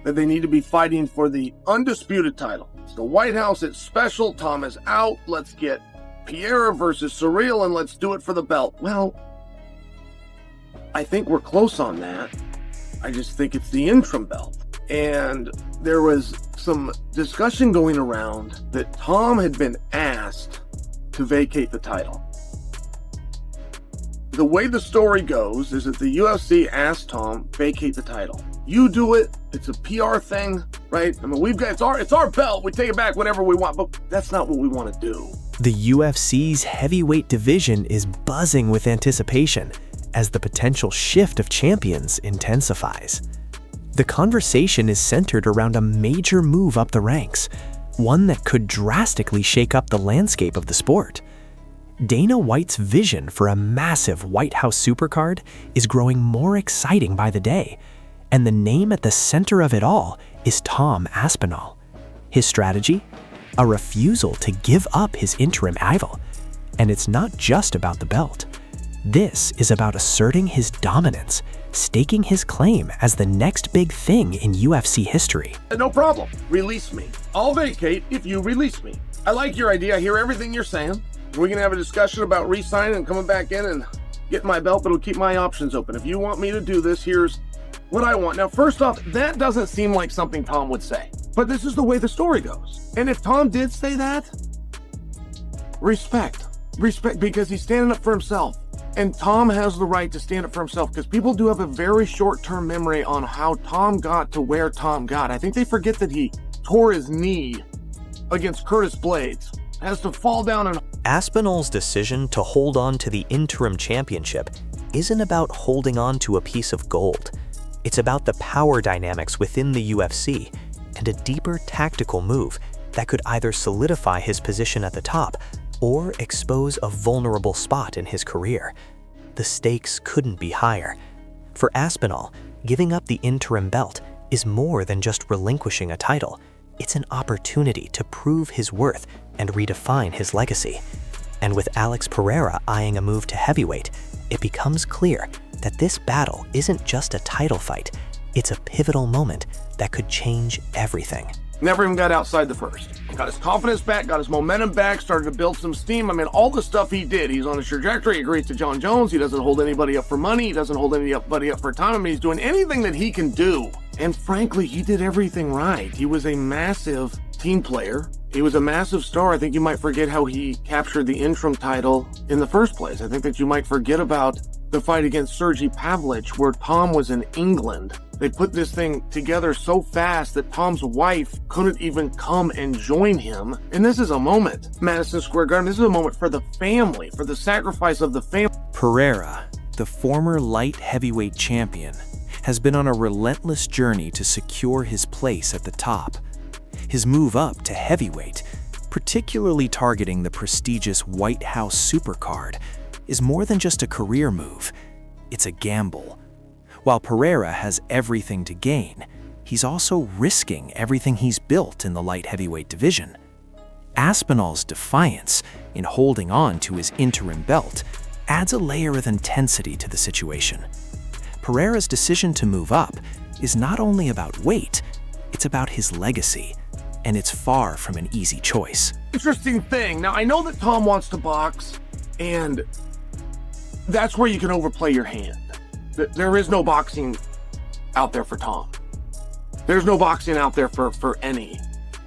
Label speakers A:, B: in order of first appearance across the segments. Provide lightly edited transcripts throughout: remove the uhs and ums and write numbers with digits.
A: that they need to be fighting for the undisputed title. It's the White House, it's special, Tom is out, let's get Pereira versus Surreal and let's do it for the belt. Well, I think we're close on that. I just think it's the interim belt. And there was some discussion going around that Tom had been asked to vacate the title. The way the story goes is that the UFC asked Tom, vacate the title. You do it, it's a PR thing, right? I mean, it's our belt, we take it back whenever we want, but that's not what we want to do.
B: The UFC's heavyweight division is buzzing with anticipation as the potential shift of champions intensifies. The conversation is centered around a major move up the ranks, one that could drastically shake up the landscape of the sport. Dana White's vision for a massive White House supercard is growing more exciting by the day, and the name at the center of it all is Tom Aspinall. His strategy? A refusal to give up his interim title. And it's not just about the belt. This is about asserting his dominance, staking his claim as the next big thing in UFC history.
A: No problem. Release me. I'll vacate if you release me. I like your idea. I hear everything you're saying. We're going to have a discussion about re-signing and coming back in and getting my belt, but it'll keep my options open. If you want me to do this, here's what I want. Now, first off, that doesn't seem like something Tom would say, but this is the way the story goes. And if Tom did say that, respect, because he's standing up for himself. And Tom has the right to stand up for himself because people do have a very short-term memory on how Tom got to where Tom got. I think they forget that he tore his knee against Curtis Blades, has to fall down and...
B: Aspinall's decision to hold on to the interim championship isn't about holding on to a piece of gold. It's about the power dynamics within the UFC and a deeper tactical move that could either solidify his position at the top or expose a vulnerable spot in his career. The stakes couldn't be higher. For Aspinall, giving up the interim belt is more than just relinquishing a title. It's an opportunity to prove his worth and redefine his legacy. And with Alex Pereira eyeing a move to heavyweight, it becomes clear that this battle isn't just a title fight, it's a pivotal moment that could change everything.
A: Never even got outside the first. Got his confidence back, got his momentum back, started to build some steam. I mean, all the stuff he did, he's on a trajectory, he agrees to John Jones, he doesn't hold anybody up for money, he doesn't hold anybody up for time. I mean, he's doing anything that he can do. And frankly, he did everything right. He was a massive team player. He was a massive star. I think you might forget how he captured the interim title in the first place. I think that you might forget about the fight against Sergey Pavlich, where Tom was in England. They put this thing together so fast that Tom's wife couldn't even come and join him. And this is a moment, Madison Square Garden, this is a moment for the family, for the sacrifice of the family.
C: Pereira, the former light heavyweight champion, has been on a relentless journey to secure his place at the top. His move up to heavyweight, particularly targeting the prestigious White House supercard, is more than just a career move, it's a gamble. While Pereira has everything to gain, he's also risking everything he's built in the light heavyweight division. Aspinall's defiance in holding on to his interim belt adds a layer of intensity to the situation. Pereira's decision to move up is not only about weight, it's about his legacy, and it's far from an easy choice.
A: Interesting thing. Now, I know that Tom wants to box, and that's where you can overplay your hand. There is no boxing out there for Tom. There's no boxing out there for any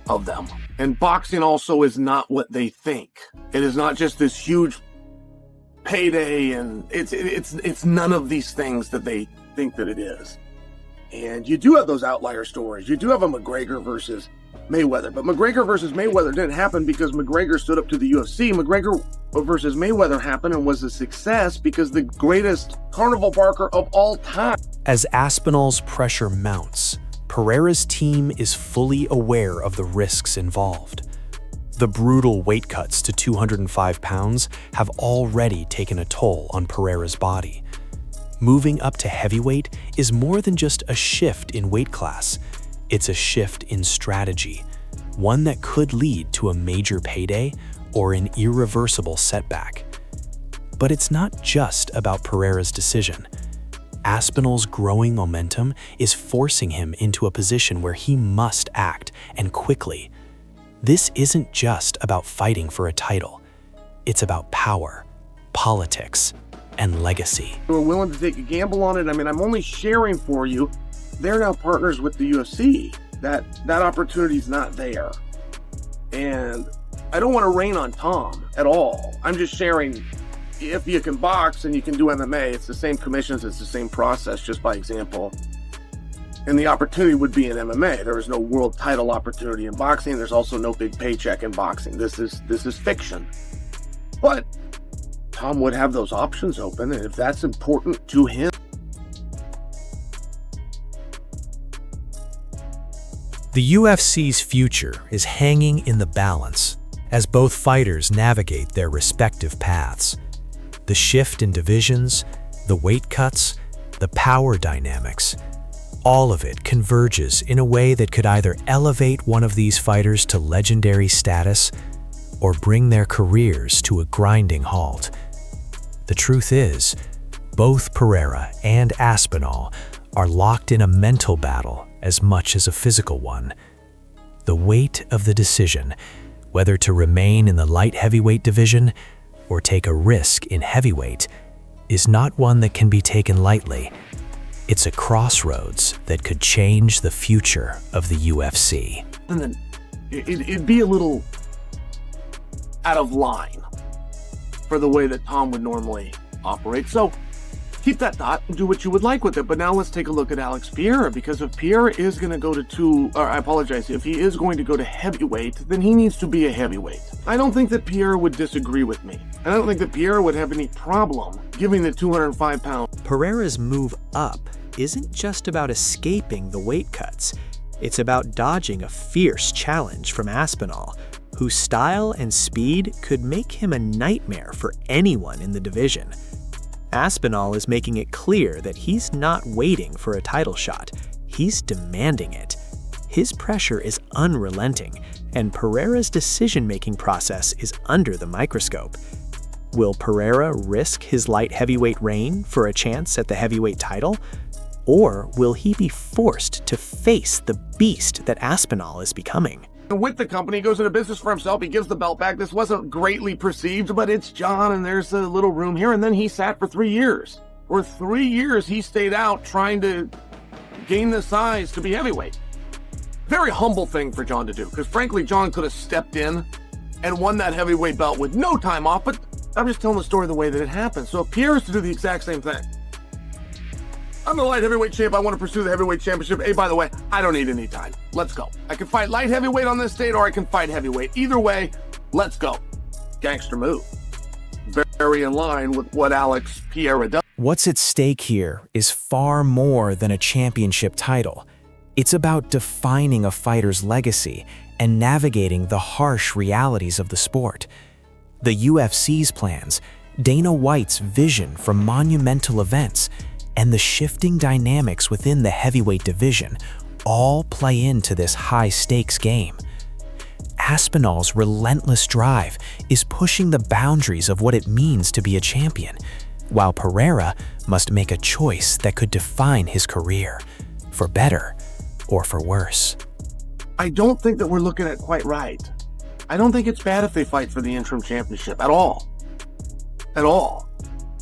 A: of them. And boxing also is not what they think. It is not just this huge payday, and it's none of these things that they think that it is. And you do have those outlier stories. You do have a McGregor versus Mayweather, but McGregor versus Mayweather didn't happen because McGregor stood up to the UFC. McGregor versus Mayweather happened and was a success because the greatest carnival barker of all time.
C: As Aspinall's pressure mounts, Pereira's team is fully aware of the risks involved. The brutal weight cuts to 205 pounds have already taken a toll on Pereira's body. Moving up to heavyweight is more than just a shift in weight class. It's a shift in strategy, one that could lead to a major payday or an irreversible setback. But it's not just about Pereira's decision. Aspinall's growing momentum is forcing him into a position where he must act, and quickly. This isn't just about fighting for a title. It's about power, politics, and legacy.
A: We're willing to take a gamble on it. I mean, I'm only sharing for you. They're now partners with the UFC. That opportunity's not there. And I don't want to rain on Tom at all. I'm just sharing, if you can box and you can do MMA, it's the same commissions, it's the same process, just by example. And the opportunity would be in MMA. There is no world title opportunity in boxing. There's also no big paycheck in boxing. This is fiction. But Tom would have those options open, and if that's important to him.
C: The UFC's future is hanging in the balance as both fighters navigate their respective paths. The shift in divisions, the weight cuts, the power dynamics, all of it converges in a way that could either elevate one of these fighters to legendary status or bring their careers to a grinding halt. The truth is, both Pereira and Aspinall are locked in a mental battle as much as a physical one. The weight of the decision, whether to remain in the light heavyweight division or take a risk in heavyweight, is not one that can be taken lightly. It's a crossroads that could change the future of the UFC.
A: And then it'd be a little out of line for the way that Tom would normally operate. So keep that thought and do what you would like with it. But now let's take a look at Alex Pereira, because if Pereira is going to go to if he is going to go to heavyweight, then he needs to be a heavyweight. I don't think that Pereira would disagree with me. I don't think that Pereira would have any problem giving the 205-pound.
B: Pereira's move up isn't just about escaping the weight cuts. It's about dodging a fierce challenge from Aspinall, whose style and speed could make him a nightmare for anyone in the division. Aspinall is making it clear that he's not waiting for a title shot, he's demanding it. His pressure is unrelenting, and Pereira's decision-making process is under the microscope. Will Pereira risk his light heavyweight reign for a chance at the heavyweight title? Or will he be forced to face the beast that Aspinall is becoming?
A: With the company, he goes into business for himself. He gives the belt back. This wasn't greatly perceived, but it's John, and there's a little room here. And then he sat for 3 years. For 3 years, he stayed out trying to gain the size to be heavyweight. Very humble thing for John to do, because frankly, John could have stepped in and won that heavyweight belt with no time off, but I'm just telling the story the way that it happened. So if Pierre is to do the exact same thing, I'm the light heavyweight champ. I want to pursue the heavyweight championship. Hey, by the way, I don't need any time. Let's go. I can fight light heavyweight on this date, or I can fight heavyweight. Either way, let's go. Gangster move. Very in line with what Alex Pereira does.
C: What's at stake here is far more than a championship title. It's about defining a fighter's legacy and navigating the harsh realities of the sport. The UFC's plans, Dana White's vision for monumental events, and the shifting dynamics within the heavyweight division all play into this high-stakes game. Aspinall's relentless drive is pushing the boundaries of what it means to be a champion, while Pereira must make a choice that could define his career, for better or for worse.
A: I don't think that we're looking at quite right. I don't think it's bad if they fight for the interim championship at all. At all.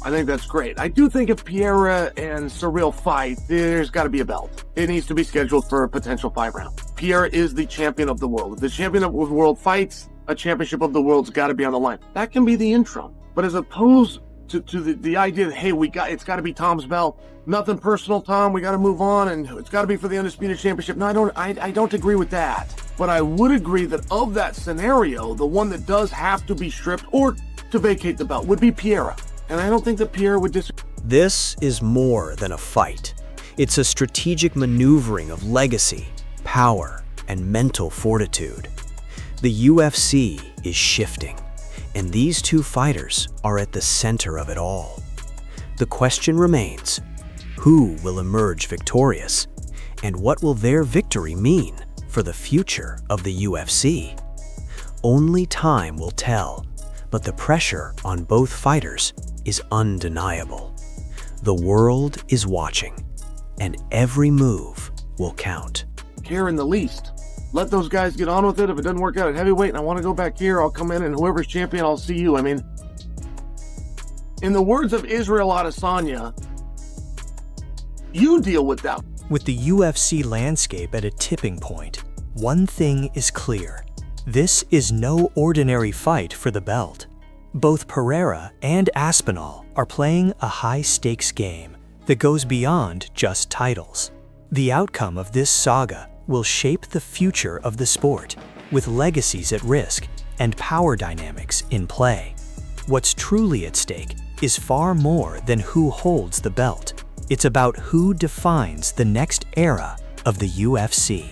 A: I think that's great. I do think if Pereira and Cyril fight, there's got to be a belt. It needs to be scheduled for a potential 5-round. Pereira is the champion of the world. If the champion of the world fights, a championship of the world's got to be on the line. That can be the interim. But as opposed to the idea that, hey, it's got to be Tom's belt. Nothing personal, Tom. We got to move on, and it's got to be for the undisputed championship. No, I don't agree with that. But I would agree that of that scenario, the one that does have to be stripped or to vacate the belt would be Pereira. And I don't think that Pereira would disagree.
B: This is more than a fight. It's a strategic maneuvering of legacy, power, and mental fortitude. The UFC is shifting, and these two fighters are at the center of it all. The question remains, who will emerge victorious, and what will their victory mean for the future of the UFC? Only time will tell, but the pressure on both fighters is undeniable. The world is watching, and every move will count.
A: Care in the least. Let those guys get on with it. If it doesn't work out at heavyweight and I want to go back here, I'll come in, and whoever's champion, I'll see you. I mean, in the words of Israel Adesanya, you deal with that.
B: With the UFC landscape at a tipping point, one thing is clear. This is no ordinary fight for the belt. Both Pereira and Aspinall are playing a high-stakes game that goes beyond just titles. The outcome of this saga will shape the future of the sport, with legacies at risk and power dynamics in play. What's truly at stake is far more than who holds the belt. It's about who defines the next era of the UFC.